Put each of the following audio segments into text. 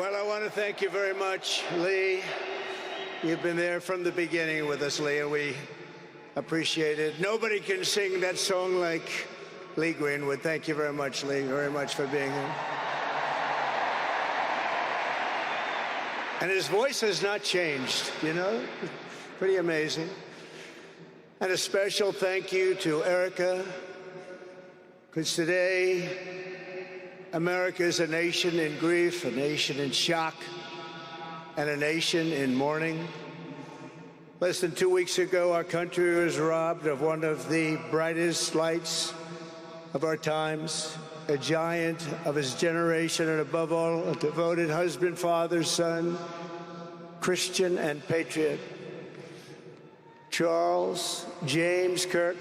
Well, I want to thank you very much, Lee. You've been there from the beginning with us, Lee, and we appreciate it. Nobody can sing that song like Lee Greenwood. Thank you very much, Lee, very much for being here. And his voice has not changed, you know? Pretty amazing. And a special thank you to Erica, because today, America is a nation in grief, a nation in shock, and a nation in mourning. Less than 2 weeks ago, our country was robbed of one of the brightest lights of our times, a giant of his generation, and above all, a devoted husband, father, son, Christian, and patriot. Charles James Kirk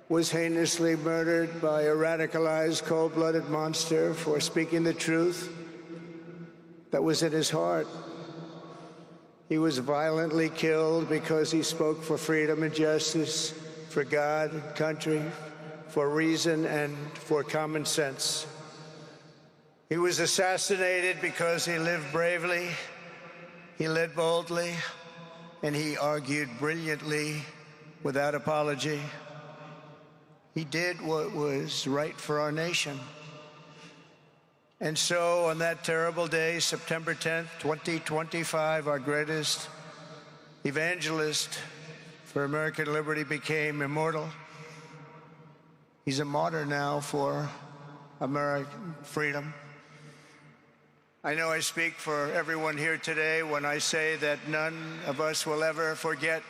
was heinously murdered by a radicalized, cold-blooded monster for speaking the truth that was in his heart. He was violently killed because he spoke for freedom and justice, for God and country, for reason and for common sense. He was assassinated because he lived bravely, he led boldly, and he argued brilliantly without apology. He did what was right for our nation. And so on that terrible day, September 10th, 2025, our greatest evangelist for American liberty became immortal. He's a martyr now for American freedom. I know I speak for everyone here today when I say that none of us will ever forget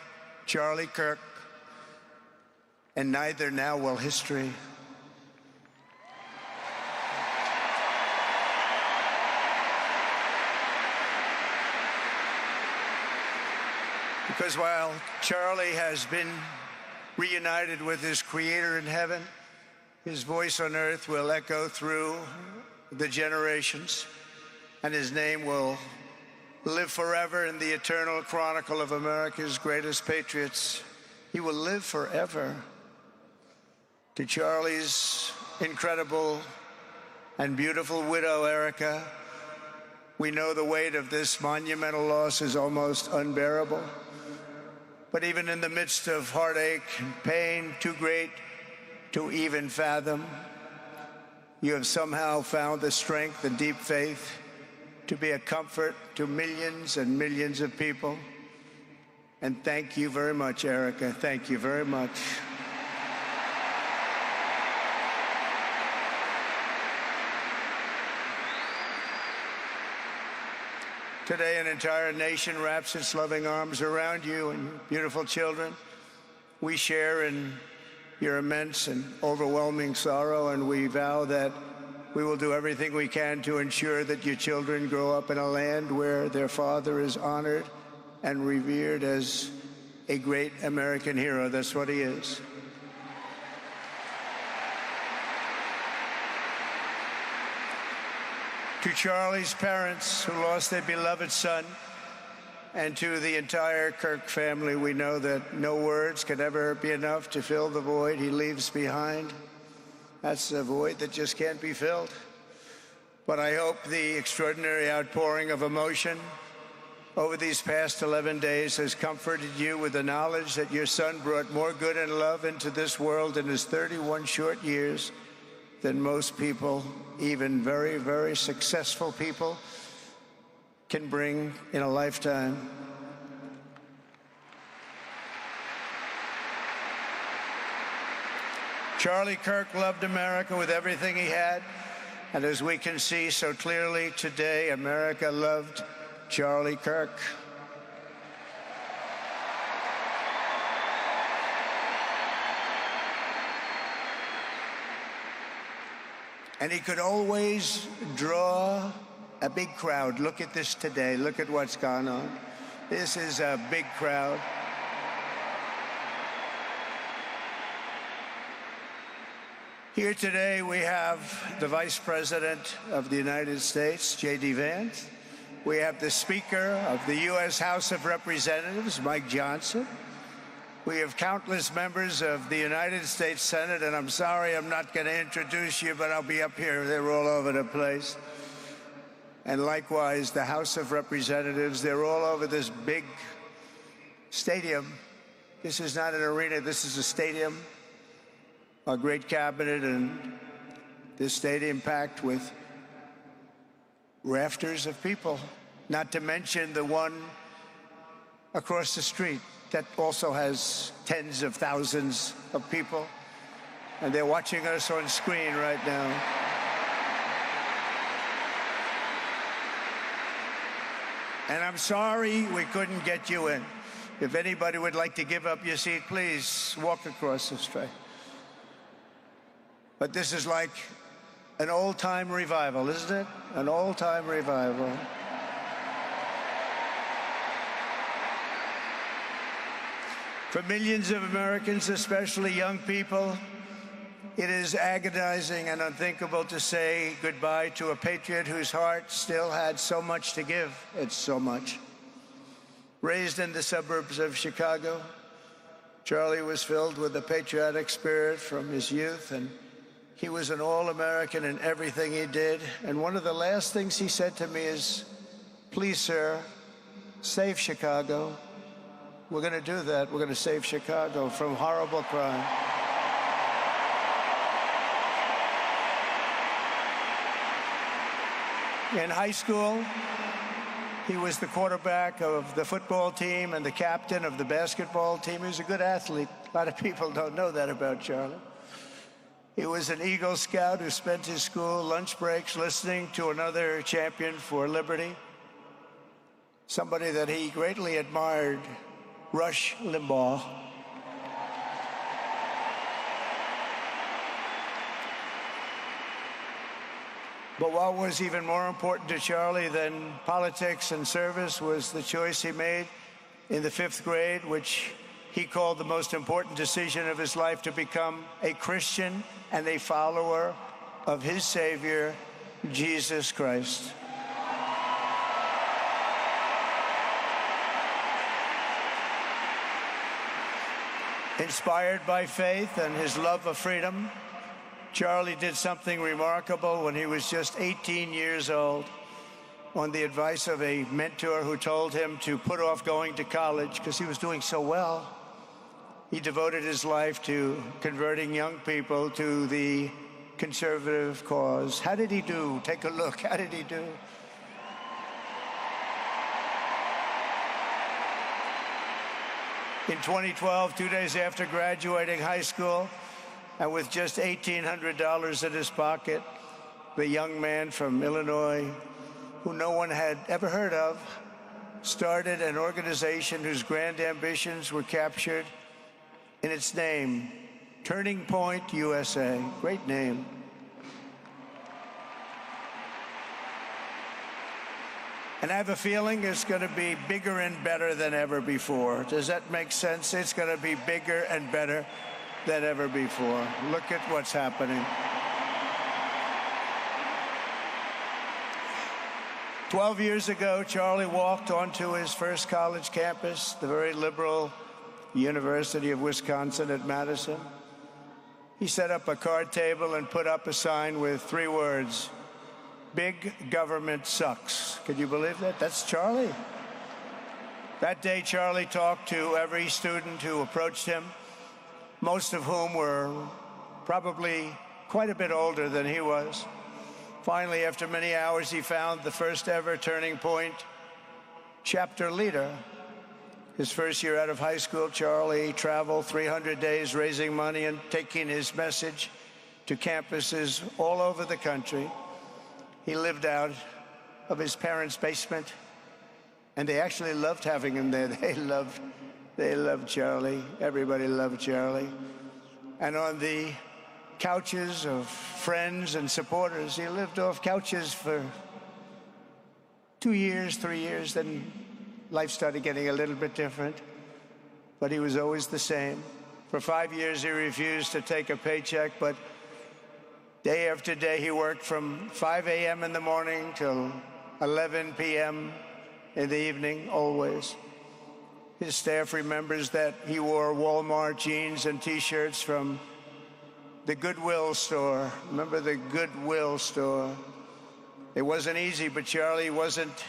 Charlie Kirk, and neither now will history. Because while Charlie has been reunited with his Creator in heaven, his voice on earth will echo through the generations, and his name will live forever in the eternal chronicle of America's greatest patriots. He will live forever. To Charlie's incredible and beautiful widow, Erica, we know the weight of this monumental loss is almost unbearable. But even in the midst of heartache and pain too great to even fathom, you have somehow found the strength and deep faith to be a comfort to millions and millions of people. And thank you very much, Erica. Thank you very much. Today, an entire nation wraps its loving arms around you and your beautiful children. We share in your immense and overwhelming sorrow, and we vow that we will do everything we can to ensure that your children grow up in a land where their father is honored and revered as a great American hero. That's what he is. To Charlie's parents who lost their beloved son, and to the entire Kirk family, we know that no words can ever be enough to fill the void he leaves behind. That's a void that just can't be filled. But I hope the extraordinary outpouring of emotion over these past 11 days has comforted you with the knowledge that your son brought more good and love into this world in his 31 short years than most people, even very, very successful people, can bring in a lifetime. Charlie Kirk loved America with everything he had, and as we can see so clearly today, America loved Charlie Kirk. And he could always draw a big crowd. Look at this today. Look at what's gone on. This is a big crowd. Here today we have the Vice President of the United States, J.D. Vance. We have the Speaker of the U.S. House of Representatives, Mike Johnson. We have countless members of the United States Senate, and I'm sorry I'm not going to introduce you, but I'll be up here. They're all over the place. and likewise the House of Representatives. They're all over this big stadium. This is not an arena, this is a stadium. Our great cabinet and this stadium packed with rafters of people, not to mention the one across the street that also has tens of thousands of people, and they're watching us on screen right now. And I'm sorry we couldn't get you in. If anybody would like to give up your seat, please walk across the street. But this is like an old-time revival, isn't it? An old-time revival. For millions of Americans, especially young people, it is agonizing and unthinkable to say goodbye to a patriot whose heart still had so much to give. It's so much. Raised in the suburbs of Chicago, Charlie was filled with a patriotic spirit from his youth, and he was an all-American in everything he did. And one of the last things he said to me is, "Please, sir, save Chicago." We're going to do that. We're going to save Chicago from horrible crime. In high school, he was the quarterback of the football team and the captain of the basketball team. He was a good athlete. A lot of people don't know that about Charlie. He was an Eagle Scout who spent his school lunch breaks listening to another champion for liberty, somebody that he greatly admired, Rush Limbaugh. But what was even more important to Charlie than politics and service was the choice he made in the 5th grade, which he called the most important decision of his life, to become a Christian and a follower of his Savior, Jesus Christ. Inspired by faith and his love of freedom, Charlie did something remarkable when he was just 18 years old. On the advice of a mentor who told him to put off going to college because he was doing so well, he devoted his life to converting young people to the conservative cause. How did he do? Take a look. How did he do? In 2012, 2 days after graduating high school, and with just $1,800 in his pocket, the young man from Illinois, who no one had ever heard of, started an organization whose grand ambitions were captured in its name, Turning Point USA. Great name. And I have a feeling it's going to be bigger and better than ever before. Does that make sense? It's going to be bigger and better than ever before. Look at what's happening. 12 years ago, Charlie walked onto his first college campus, the very liberal University of Wisconsin at Madison. He set up a card table and put up a sign with 3 words: "Big government sucks." Could you believe that? That's Charlie. That day, Charlie talked to every student who approached him, most of whom were probably quite a bit older than he was. Finally, after many hours, he found the first ever Turning Point chapter leader. His first year out of high school, Charlie traveled 300 days raising money and taking his message to campuses all over the country. He lived out of his parents' basement, and they actually loved having him there. They loved Charlie. Everybody loved Charlie. And on the couches of friends and supporters, he lived off couches for 2 years, 3 years, then life started getting a little bit different, but he was always the same. For 5 years, he refused to take a paycheck, but day after day, he worked from 5 a.m. in the morning till 11 p.m. in the evening, always. His staff remembers that he wore Walmart jeans and T-shirts from the Goodwill store. Remember the Goodwill store? It wasn't easy, but Charlie wasn't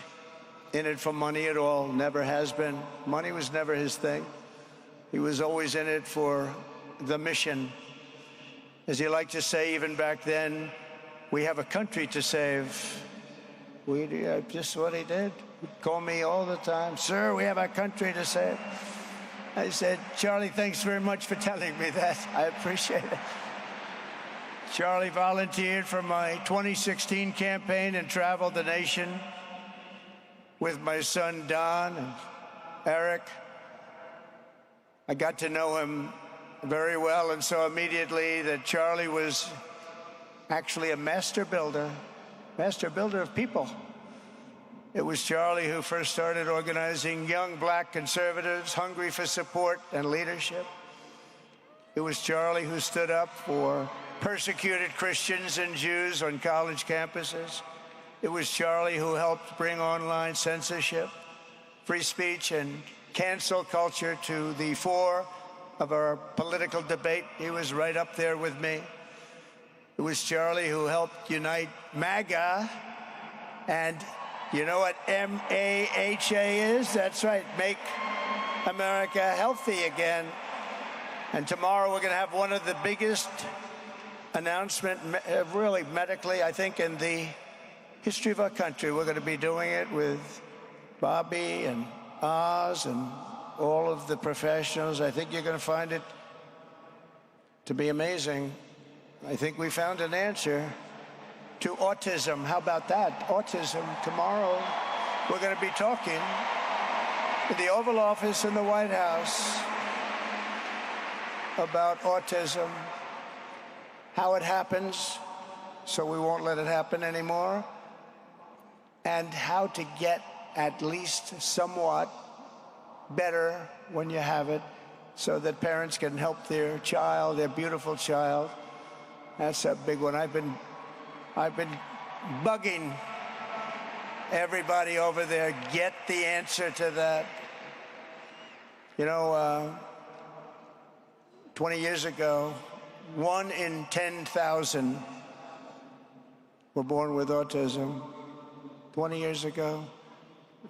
in it for money at all, never has been. Money was never his thing. He was always in it for the mission. As he liked to say even back then, we have a country to save. Just what he did. He'd call me all the time, sir, we have a country to save. I said, Charlie, thanks very much for telling me that. I appreciate it. Charlie volunteered for my 2016 campaign and traveled the nation with my son, Don, and Eric. I got to know him very well and saw immediately that Charlie was actually a master builder of people. It was Charlie who first started organizing young black conservatives hungry for support and leadership. It was Charlie who stood up for persecuted Christians and Jews on college campuses. It was Charlie who helped bring online censorship, free speech, and cancel culture to the fore of our political debate. He was right up there with me. It was Charlie who helped unite MAGA, and you know what M-A-H-A is? That's right, Make America Healthy Again. And tomorrow we're going to have one of the biggest announcements, really medically, I think, in the history of our country. We're going to be doing it with Bobby and Oz and all of the professionals. I think you're going to find it to be amazing. I think we found an answer to autism. How about that? Autism. Tomorrow, we're going to be talking in the Oval Office in the White House about autism, how it happens, so we won't let it happen anymore, and how to get at least somewhat better when you have it, so that parents can help their child, their beautiful child. That's a big one. I've been bugging everybody over there, get the answer to that. You know, 20 years ago, 1 in 10,000 were born with autism. 20 years ago.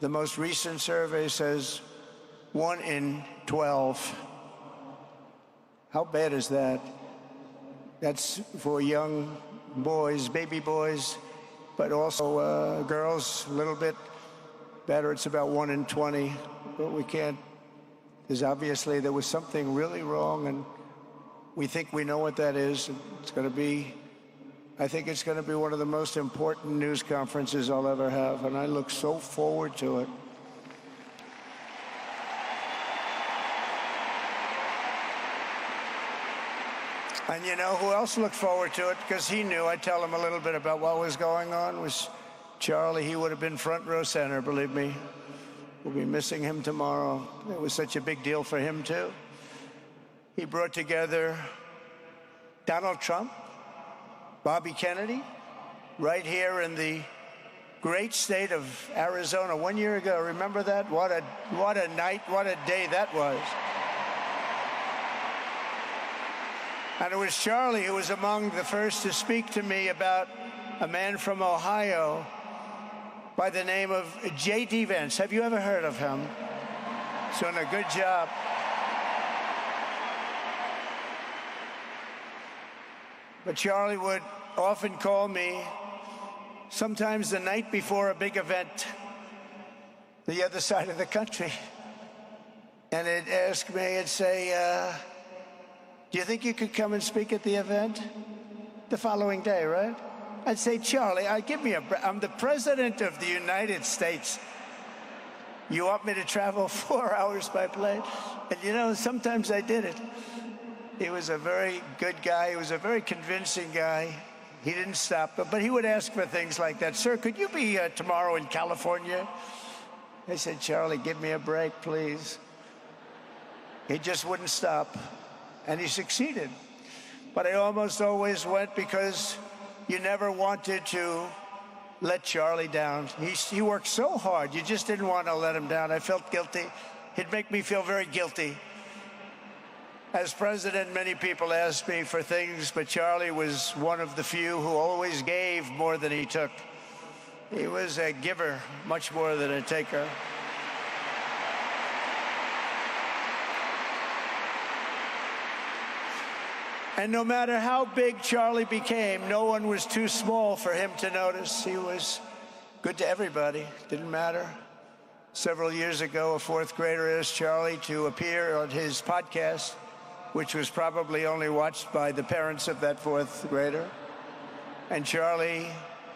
The most recent survey says 1 in 12. How bad is that? That's for young boys, baby boys, but also girls, a little bit better. It's about 1 in 20, but we can't, because obviously there was something really wrong, and we think we know what that is. It's going to be, I think it's going to be one of the most important news conferences I'll ever have, and I look so forward to it. And you know who else looked forward to it? Because he knew. I'd tell him a little bit about what was going on. Was Charlie. He would have been front row center, believe me. We'll be missing him tomorrow. It was such a big deal for him, too. He brought together Donald Trump, Bobby Kennedy, right here in the great state of Arizona 1 year ago. Remember that? What a night, what a day that was. And it was Charlie who was among the first to speak to me about a man from Ohio by the name of J.D. Vance. Have you ever heard of him? He's doing a good job. But Charlie would often call me, sometimes the night before a big event, the other side of the country. And he'd ask me, he'd say, do you think you could come and speak at the event? The following day, right? I'd say, Charlie, I'm the president of the United States. You want me to travel 4 hours by plane? And you know, sometimes I did it. He was a very good guy. He was a very convincing guy. He didn't stop, but he would ask for things like that. Sir, could you be tomorrow in California? I said, Charlie, give me a break, please. He just wouldn't stop. And he succeeded. But I almost always went because you never wanted to let Charlie down. He worked so hard. You just didn't want to let him down. I felt guilty. He'd make me feel very guilty. As president, many people asked me for things, but Charlie was one of the few who always gave more than he took. He was a giver, much more than a taker. And no matter how big Charlie became, no one was too small for him to notice. He was good to everybody. Didn't matter. Several years ago, a fourth grader asked Charlie to appear on his podcast, which was probably only watched by the parents of that fourth grader. And Charlie,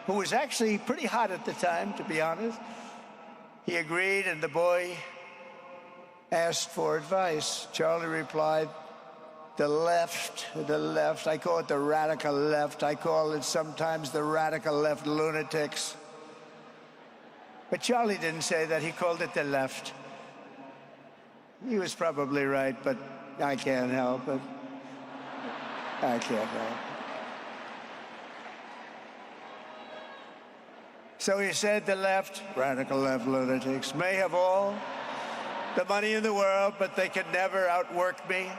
who was actually pretty hot at the time, to be honest, he agreed, and the boy asked for advice. Charlie replied, the left, I call it the radical left. I call it sometimes the radical left lunatics. But Charlie didn't say that. He called it the left. He was probably right, but I can't help it. I can't help it. So he said the left, radical left lunatics, may have all the money in the world, but they can never outwork me.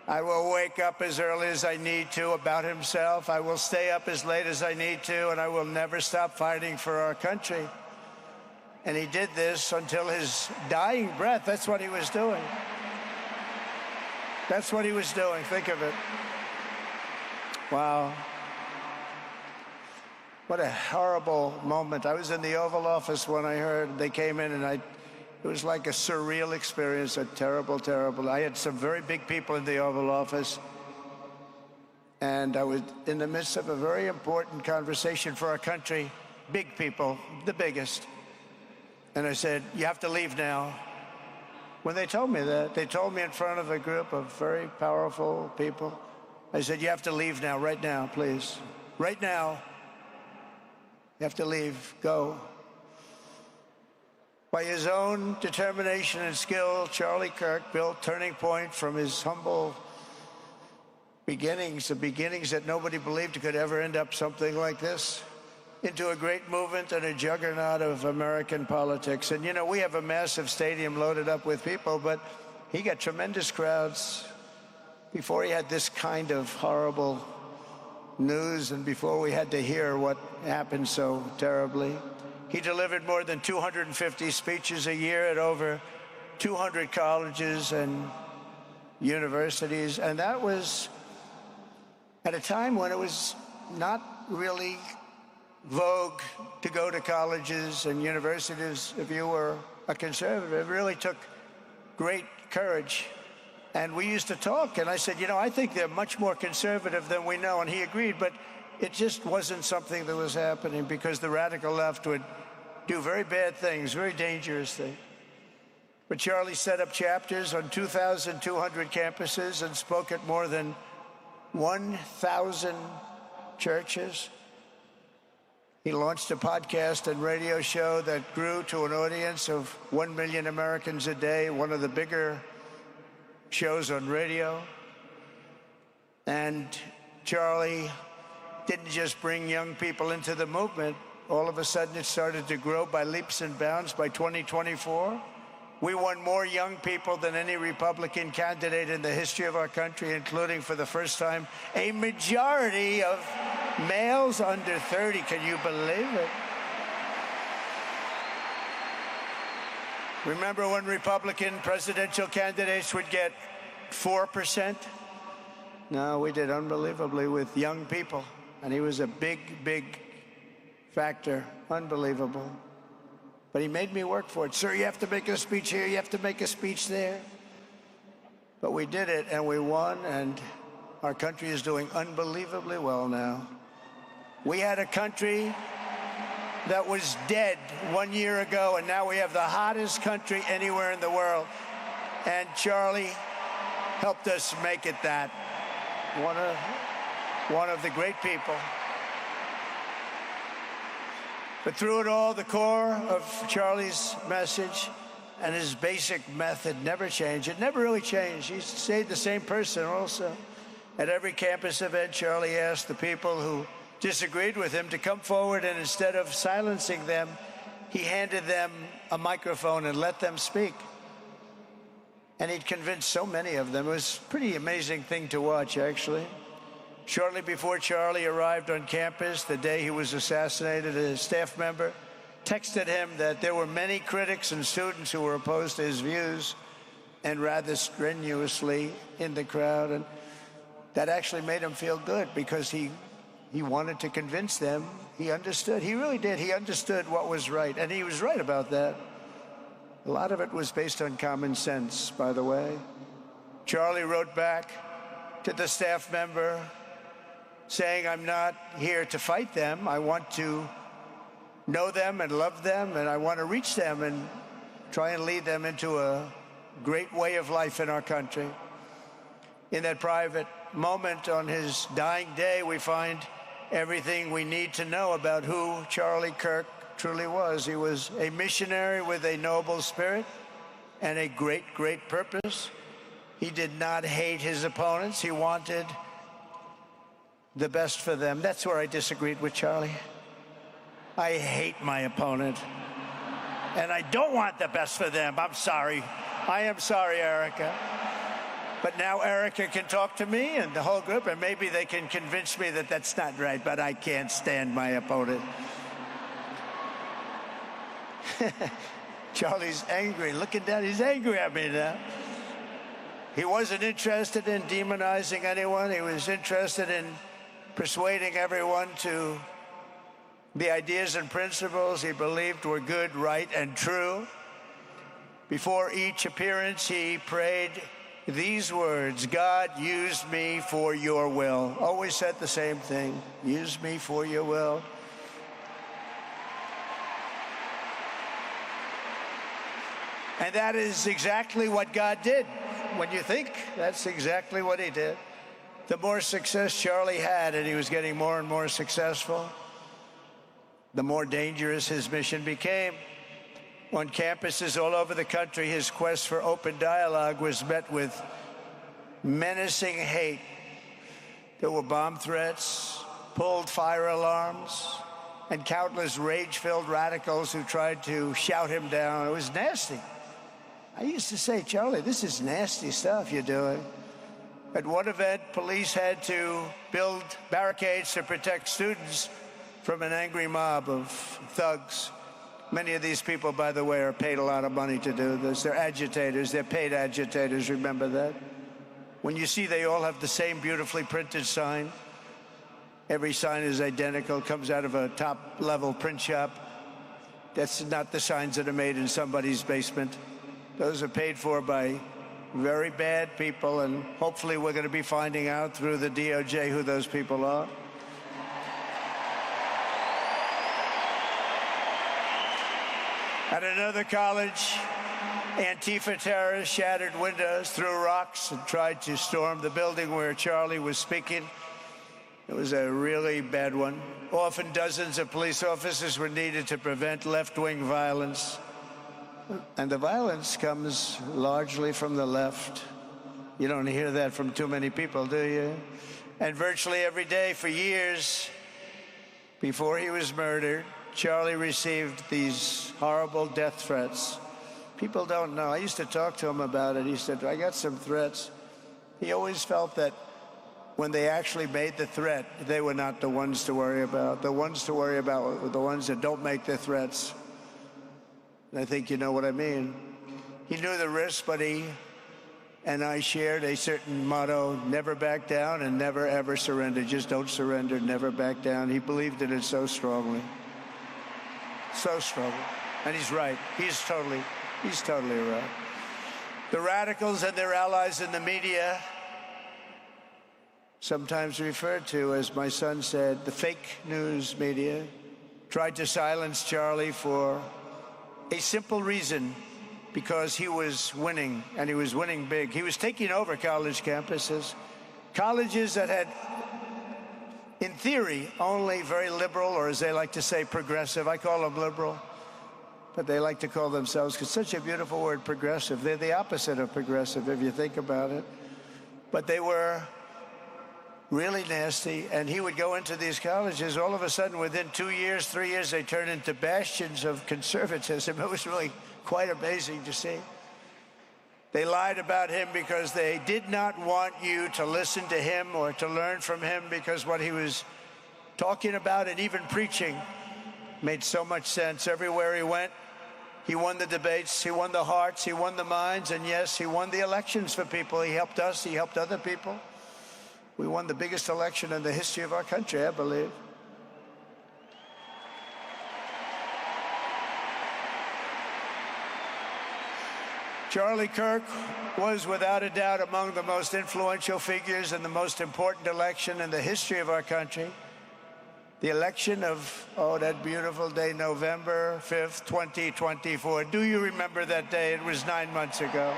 I will wake up as early as I need to, about himself. I will stay up as late as I need to, and I will never stop fighting for our country. And he did this until his dying breath. That's what he was doing. That's what he was doing. Think of it. Wow. What a horrible moment. I was in the Oval Office when I heard they came in, and it was like a surreal experience, a terrible, terrible. I had some very big people in the Oval Office, and I was in the midst of a very important conversation for our country. Big people, the biggest. And I said, you have to leave now. When they told me that, they told me in front of a group of very powerful people. I said, you have to leave now, right now, please. Right now. You have to leave, go. By his own determination and skill, Charlie Kirk built Turning Point from his humble beginnings, the beginnings that nobody believed could ever end up something like this, into a great movement and a juggernaut of American politics. And, you know, we have a massive stadium loaded up with people, but he got tremendous crowds before he had this kind of horrible news and before we had to hear what happened so terribly. He delivered more than 250 speeches a year at over 200 colleges and universities, and that was at a time when it was not really vogue to go to colleges and universities if you were a conservative. It really took great courage. And we used to talk, and I said, you know, I think they're much more conservative than we know, and he agreed, but it just wasn't something that was happening because the radical left would do very bad things, very dangerous things. But Charlie set up chapters on 2,200 campuses and spoke at more than 1,000 churches. He launched a podcast and radio show that grew to an audience of 1 million Americans a day, one of the bigger shows on radio. And Charlie didn't just bring young people into the movement. All of a sudden, it started to grow by leaps and bounds. By 2024, we won more young people than any Republican candidate in the history of our country, including, for the first time, a majority of males under 30. Can you believe it? Remember when Republican presidential candidates would get 4%? No, we did unbelievably with young people. And he was a big, big factor. Unbelievable. But he made me work for it. Sir, you have to make a speech here. You have to make a speech there. But we did it, and we won, and our country is doing unbelievably well now. We had a country that was dead 1 year ago, and now we have the hottest country anywhere in the world. And Charlie helped us make it that. One of the great people. But through it all, the core of Charlie's message and his basic method never changed. It never really changed. He stayed the same person also. At every campus event, Charlie asked the people who disagreed with him to come forward, and instead of silencing them, he handed them a microphone and let them speak. And he'd convinced so many of them. It was a pretty amazing thing to watch, actually. Shortly before Charlie arrived on campus, the day he was assassinated, a staff member texted him that there were many critics and students who were opposed to his views and rather strenuously in the crowd. And that actually made him feel good because he wanted to convince them. He understood. He really did. He understood what was right. And he was right about that. A lot of it was based on common sense, by the way. Charlie wrote back to the staff member saying, "I'm not here to fight them. I want to know them and love them, and I want to reach them and try and lead them into a great way of life in our country." In that private moment on his dying day, we find everything we need to know about who Charlie Kirk truly was. He was a missionary with a noble spirit and a great, great purpose. He did not hate his opponents. He wanted the best for them. That's where I disagreed with Charlie. I hate my opponent, and I don't want the best for them. I'm sorry. I am sorry, Erica. But now Erica can talk to me and the whole group, and maybe they can convince me that that's not right, but I can't stand my opponent. Charlie's angry. Looking down, he's angry at me now. He wasn't interested in demonizing anyone. He was interested in persuading everyone to the ideas and principles he believed were good, right, and true. Before each appearance, he prayed these words: "God, use me for your will." Always said the same thing: use me for your will. And that is exactly what God did. When you think, that's exactly what he did. The more success Charlie had, and he was getting more and more successful, the more dangerous his mission became. On campuses all over the country, his quest for open dialogue was met with menacing hate. There were bomb threats, pulled fire alarms, and countless rage-filled radicals who tried to shout him down. It was nasty. I used to say, "Charlie, this is nasty stuff you're doing." At one event, police had to build barricades to protect students from an angry mob of thugs. Many of these people, by the way, are paid a lot of money to do this. They're agitators. They're paid agitators. Remember that? When you see they all have the same beautifully printed sign, every sign is identical, comes out of a top-level print shop. That's not the signs that are made in somebody's basement. Those are paid for by very bad people, and hopefully we're going to be finding out through the DOJ who those people are. At another college, Antifa terrorists shattered windows, threw rocks, and tried to storm the building where Charlie was speaking. It was a really bad one. Often dozens of police officers were needed to prevent left-wing violence. And the violence comes largely from the left. You don't hear that from too many people, do you? And virtually every day for years before he was murdered, Charlie received these horrible death threats. People don't know. I used to talk to him about it. He said, "I got some threats." He always felt that when they actually made the threat, they were not the ones to worry about. The ones to worry about were the ones that don't make the threats. I think you know what I mean. He knew the risk, but he and I shared a certain motto: never back down and never ever surrender. Just don't surrender, never back down. He believed in it so strongly. So strongly. And he's right. He's totally right. The radicals and their allies in the media, sometimes referred to, as my son said, the fake news media, tried to silence Charlie for a simple reason: because he was winning, and he was winning big. He was taking over college campuses, colleges that had, in theory, only very liberal, or as they like to say, progressive. I call them liberal, but they like to call themselves, because such a beautiful word, progressive. They're the opposite of progressive, if you think about it. But they were really nasty, and he would go into these colleges. All of a sudden, within 2 years, 3 years, they turned into bastions of conservatism. It was really quite amazing to see. They lied about him because they did not want you to listen to him or to learn from him, because what he was talking about and even preaching made so much sense. Everywhere he went, he won the debates, he won the hearts, he won the minds, and yes, he won the elections for people. He helped us, he helped other people. We won the biggest election in the history of our country, I believe. Charlie Kirk was without a doubt among the most influential figures in the most important election in the history of our country. The election of, that beautiful day, November 5th, 2024. Do you remember that day? It was 9 months ago.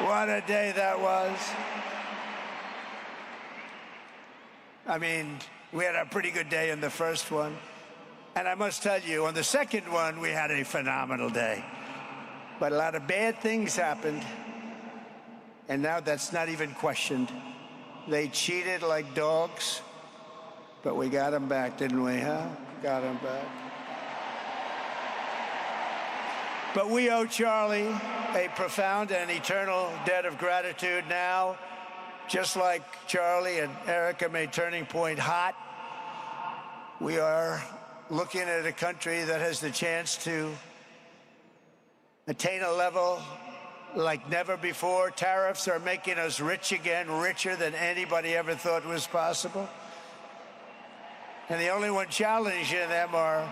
What a day that was. I mean, we had a pretty good day in the first one. And I must tell you, on the second one, we had a phenomenal day. But a lot of bad things happened. And now that's not even questioned. They cheated like dogs. But we got them back, didn't we, huh? Got them back. But we owe Charlie a profound and eternal debt of gratitude now. Just like Charlie and Erica made Turning Point hot, we are looking at a country that has the chance to attain a level like never before. Tariffs are making us rich again, richer than anybody ever thought was possible. And the only one challenging them are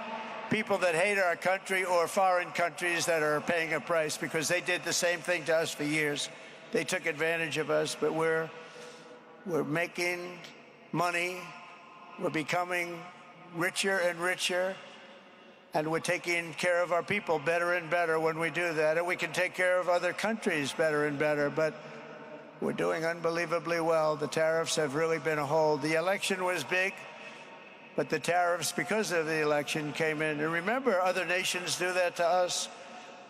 people that hate our country or foreign countries that are paying a price, because they did the same thing to us for years. They took advantage of us, but we're making money. We're becoming richer and richer, and we're taking care of our people better and better when we do that. And we can take care of other countries better and better, but we're doing unbelievably well. The tariffs have really been a hold. The election was big, but the tariffs, because of the election, came in. And remember, other nations do that to us.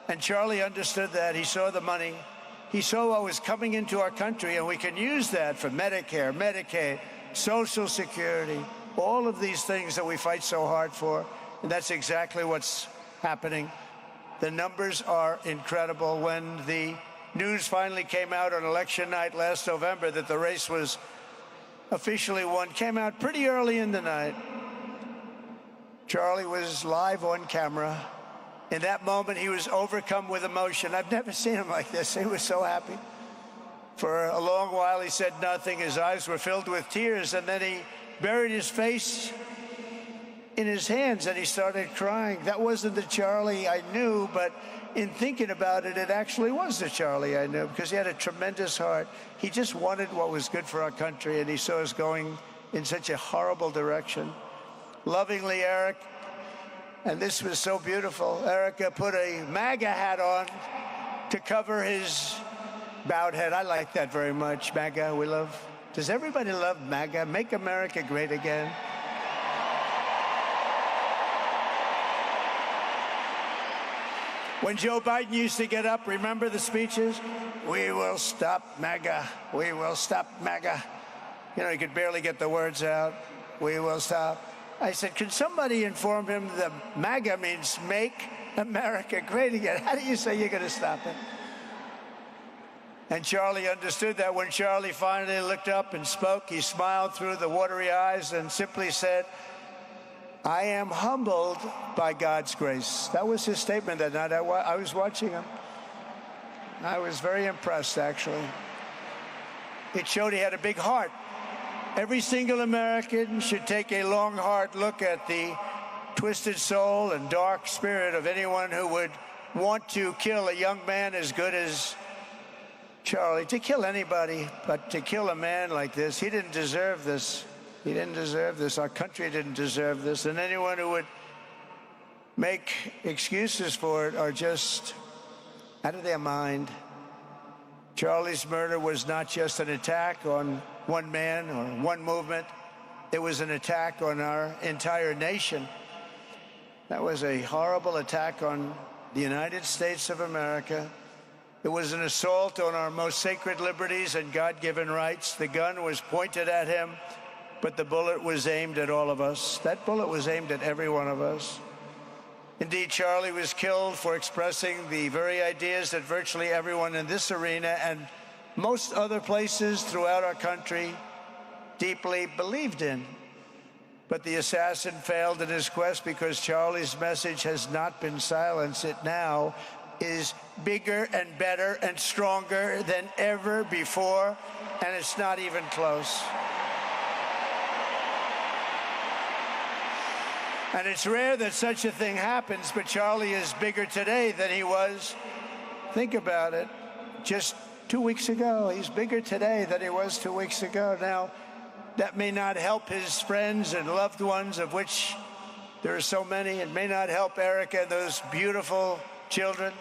And Charlie understood that. He saw the money. He saw what was coming into our country, and we can use that for Medicare, Medicaid, Social Security, all of these things that we fight so hard for. And that's exactly what's happening. The numbers are incredible. When the news finally came out on election night last November that the race was officially won, came out pretty early in the night. Charlie was live on camera. In that moment, he was overcome with emotion. I've never seen him like this. He was so happy. For a long while, he said nothing. His eyes were filled with tears, and then he buried his face in his hands and he started crying. That wasn't the Charlie I knew, but in thinking about it, it actually was the Charlie I knew, because he had a tremendous heart. He just wanted what was good for our country, and he saw us going in such a horrible direction. Lovingly, Eric, and this was so beautiful, Erica put a MAGA hat on to cover his bowed head. I like that very much. MAGA, we love. Does everybody love MAGA? Make America Great Again. When Joe Biden used to get up, remember the speeches? We will stop MAGA. We will stop MAGA. You know, he could barely get the words out. We will stop. I said, can somebody inform him that MAGA means Make America Great Again? How do you say you're going to stop it? And Charlie understood that. When Charlie finally looked up and spoke, he smiled through the watery eyes and simply said, I am humbled by God's grace. That was his statement that night. I was watching him. I was very impressed, actually. It showed he had a big heart. Every single American should take a long, hard look at the twisted soul and dark spirit of anyone who would want to kill a young man as good as Charlie. To kill anybody, but to kill a man like this, he didn't deserve this. He didn't deserve this. Our country didn't deserve this. And anyone who would make excuses for it are just out of their mind. Charlie's murder was not just an attack on one man or one movement. It was an attack on our entire nation. That was a horrible attack on the United States of America. It was an assault on our most sacred liberties and God-given rights. The gun was pointed at him, but the bullet was aimed at all of us. That bullet was aimed at every one of us. Indeed, Charlie was killed for expressing the very ideas that virtually everyone in this arena and most other places throughout our country deeply believed in. But the assassin failed in his quest because Charlie's message has not been silenced. It now is bigger and better and stronger than ever before, and it's not even close. And it's rare that such a thing happens, but Charlie is bigger today than he was, think about it, just 2 weeks ago. He's bigger today than he was 2 weeks ago. Now, that may not help his friends and loved ones, of which there are so many. It may not help Erica and those beautiful children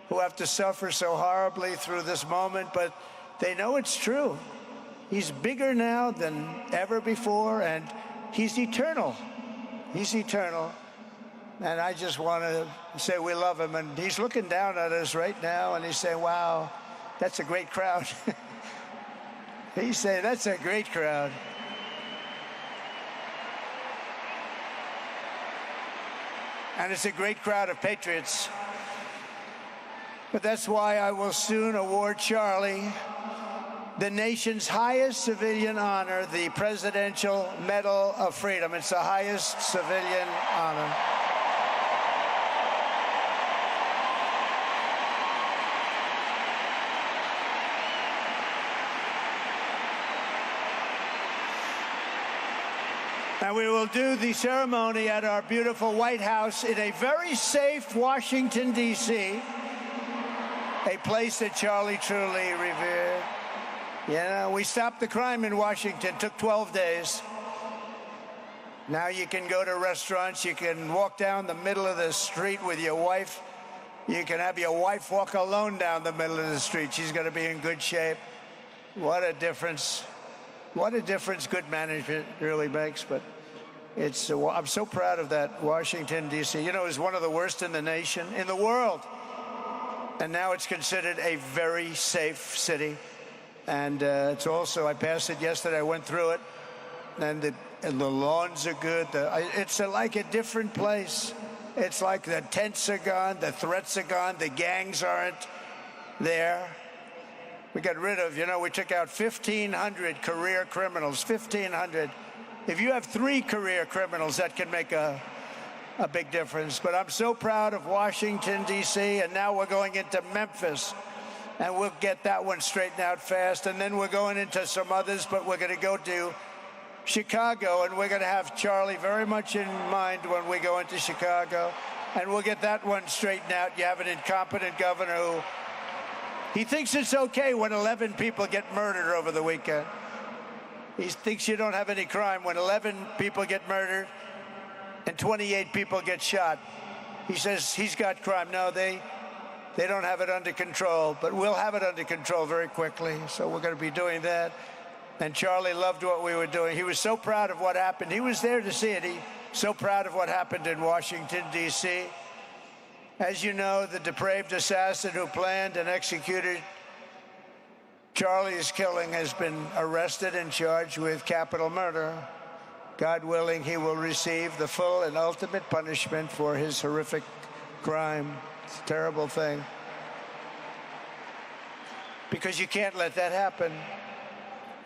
who have to suffer so horribly through this moment, but they know it's true. He's bigger now than ever before, and he's eternal. He's eternal. And I just want to say we love him. And he's looking down at us right now, and he's saying, wow, that's a great crowd. He's saying, that's a great crowd. And it's a great crowd of patriots. But that's why I will soon award Charlie the nation's highest civilian honor, the Presidential Medal of Freedom. It's the highest civilian honor. And we will do the ceremony at our beautiful White House in a very safe Washington, D.C., a place that Charlie truly revered. You know, we stopped the crime in Washington. It took 12 days. Now you can go to restaurants. You can walk down the middle of the street with your wife. You can have your wife walk alone down the middle of the street. She's going to be in good shape. What a difference. What a difference good management really makes. But it's, I'm so proud of that, Washington, D.C. You know, it was one of the worst in the nation, in the world. And now it's considered a very safe city. And it's also, I passed it yesterday, I went through it, and the lawns are good. It's like a different place. It's like the tents are gone, the threats are gone, the gangs aren't there. We got rid of, you know, we took out 1,500 career criminals, 1,500. If you have 3 career criminals, that can make a big difference. But I'm so proud of Washington, D.C., and now we're going into Memphis. And we'll get that one straightened out fast. And then we're going into some others, but we're going to go to Chicago, and we're going to have Charlie very much in mind when we go into Chicago. And we'll get that one straightened out. You have an incompetent governor who, he thinks it's okay when 11 people get murdered over the weekend. He thinks you don't have any crime when 11 people get murdered and 28 people get shot. He says he's got crime. No, they don't have it under control, but we'll have it under control very quickly. So we're going to be doing that. And Charlie loved what we were doing. He was so proud of what happened. He was there to see it. He's so proud of what happened in Washington, D.C. As you know, the depraved assassin who planned and executed Charlie's killing has been arrested and charged with capital murder. God willing, he will receive the full and ultimate punishment for his horrific crime. It's a terrible thing. Because you can't let that happen.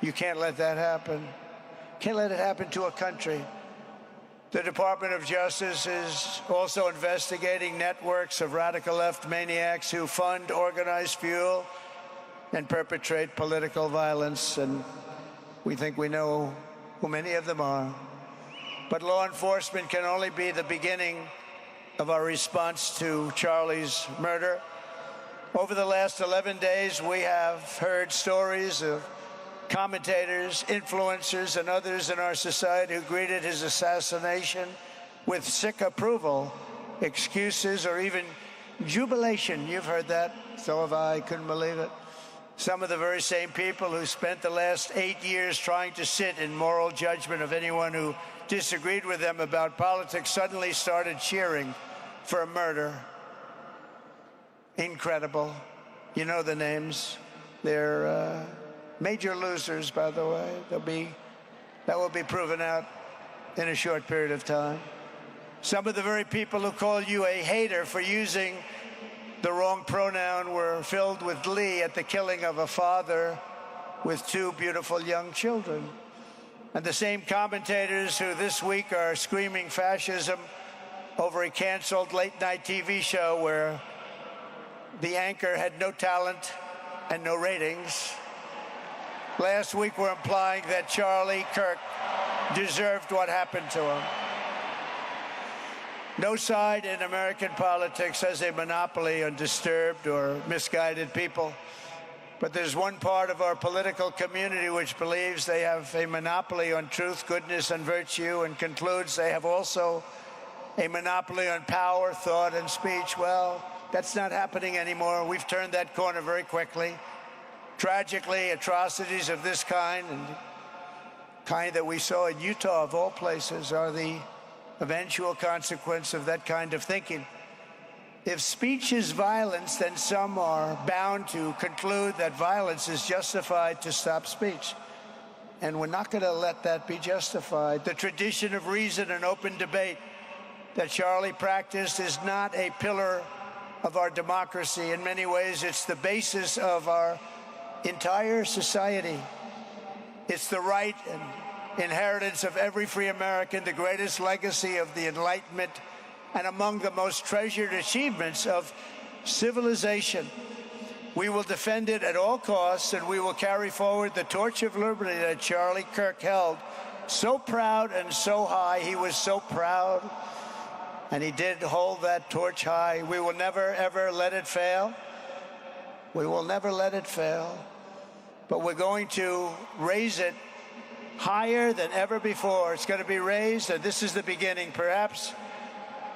You can't let that happen. Can't let it happen to a country. The Department of Justice is also investigating networks of radical left maniacs who fund, organize, fuel, and perpetrate political violence. And we think we know who many of them are. But law enforcement can only be the beginning of our response to Charlie's murder. Over the last 11 days, we have heard stories of commentators, influencers, and others in our society who greeted his assassination with sick approval, excuses, or even jubilation. You've heard that. So have I. Couldn't believe it. Some of the very same people who spent the last 8 years trying to sit in moral judgment of anyone who disagreed with them about politics suddenly started cheering for a murder. Incredible. You know the names. They're major losers, by the way. That will be proven out in a short period of time. Some of the very people who call you a hater for using the wrong pronoun were filled with glee at the killing of a father with two beautiful young children. And the same commentators who this week are screaming fascism over a canceled late-night TV show where the anchor had no talent and no ratings, last week were implying that Charlie Kirk deserved what happened to him. No side in American politics has a monopoly on disturbed or misguided people. But there's one part of our political community which believes they have a monopoly on truth, goodness, and virtue, and concludes they have also a monopoly on power, thought, and speech. Well, that's not happening anymore. We've turned that corner very quickly. Tragically, atrocities of this kind, and kind that we saw in Utah, of all places, are the eventual consequence of that kind of thinking. If speech is violence, then some are bound to conclude that violence is justified to stop speech. And we're not going to let that be justified. The tradition of reason and open debate that Charlie practiced is not a pillar of our democracy. In many ways, it's the basis of our entire society. It's the right and inheritance of every free American, the greatest legacy of the Enlightenment, and among the most treasured achievements of civilization. We will defend it at all costs, and we will carry forward the torch of liberty that Charlie Kirk held so proud and so high. He was so proud, and he did hold that torch high. We will never, ever let it fail. We will never let it fail. But we're going to raise it higher than ever before. It's going to be raised, and this is the beginning. Perhaps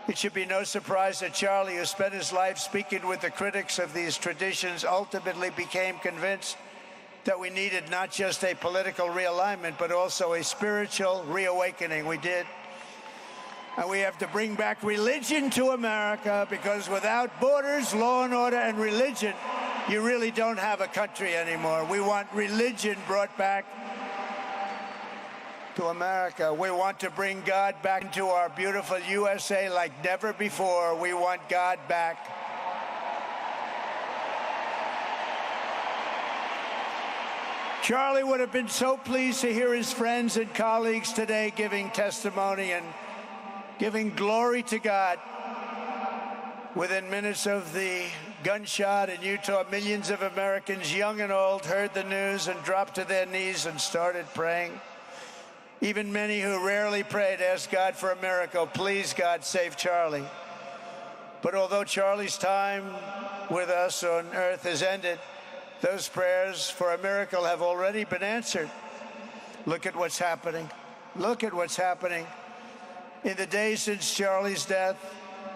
it should be no surprise that Charlie, who spent his life speaking with the critics of these traditions, ultimately became convinced that we needed not just a political realignment, but also a spiritual reawakening. We did. And we have to bring back religion to America, because without borders, law and order, and religion, you really don't have a country anymore. We want religion brought back to America. We want to bring God back into our beautiful USA like never before. We want God back. Charlie would have been so pleased to hear his friends and colleagues today giving testimony and giving glory to God. Within minutes of the gunshot in Utah, millions of Americans, young and old, heard the news and dropped to their knees and started praying. Even many who rarely prayed asked God for a miracle. Please, God, save Charlie. But although Charlie's time with us on earth has ended, those prayers for a miracle have already been answered. Look at what's happening. Look at what's happening. In the days since Charlie's death,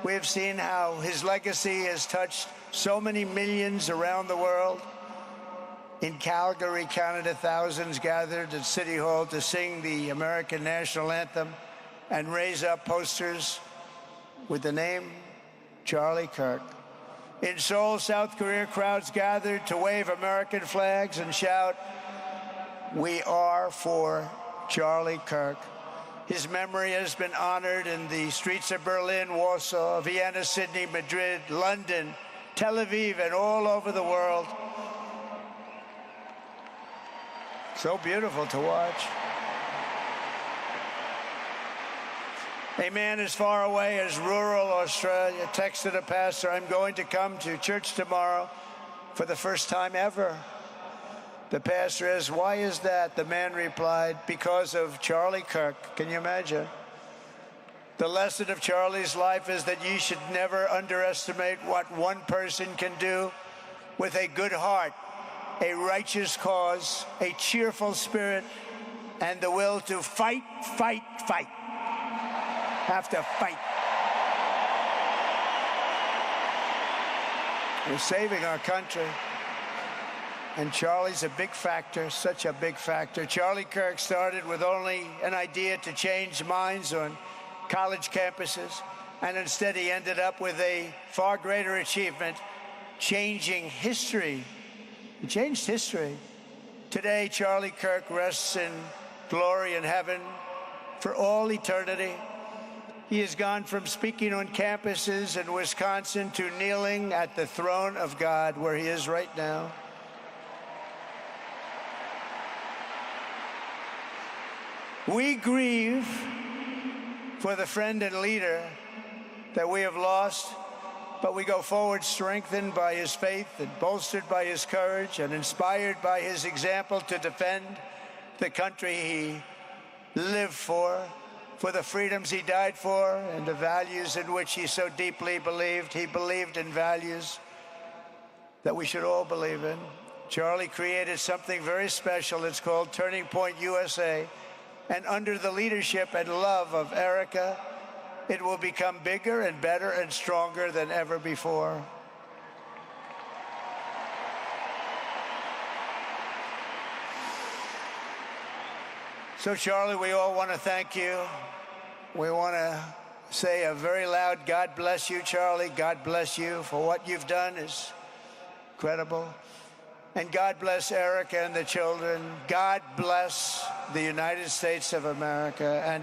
we have seen how his legacy has touched so many millions around the world. In Calgary, Canada, thousands gathered at City Hall to sing the American national anthem and raise up posters with the name Charlie Kirk. In Seoul, South Korea, crowds gathered to wave American flags and shout, "We are for Charlie Kirk." His memory has been honored in the streets of Berlin, Warsaw, Vienna, Sydney, Madrid, London, Tel Aviv, and all over the world. So beautiful to watch. A man as far away as rural Australia texted a pastor, "I'm going to come to church tomorrow for the first time ever." The pastor asked, "Why is that?" The man replied, "Because of Charlie Kirk." Can you imagine? The lesson of Charlie's life is that you should never underestimate what one person can do with a good heart, a righteous cause, a cheerful spirit, and the will to fight, fight, fight. Have to fight. We're saving our country. And Charlie's a big factor, such a big factor. Charlie Kirk started with only an idea to change minds on college campuses, and instead he ended up with a far greater achievement, changing history. He changed history. Today, Charlie Kirk rests in glory in heaven for all eternity. He has gone from speaking on campuses in Wisconsin to kneeling at the throne of God, where he is right now. We grieve for the friend and leader that we have lost, but we go forward strengthened by his faith and bolstered by his courage and inspired by his example to defend the country he lived for the freedoms he died for, and the values in which he so deeply believed. He believed in values that we should all believe in. Charlie created something very special. It's called Turning Point USA. And under the leadership and love of Erica, it will become bigger and better and stronger than ever before. So, Charlie, we all want to thank you. We want to say a very loud God bless you, Charlie. God bless you for what you've done is incredible. And God bless Erica and the children. God bless the United States of America. And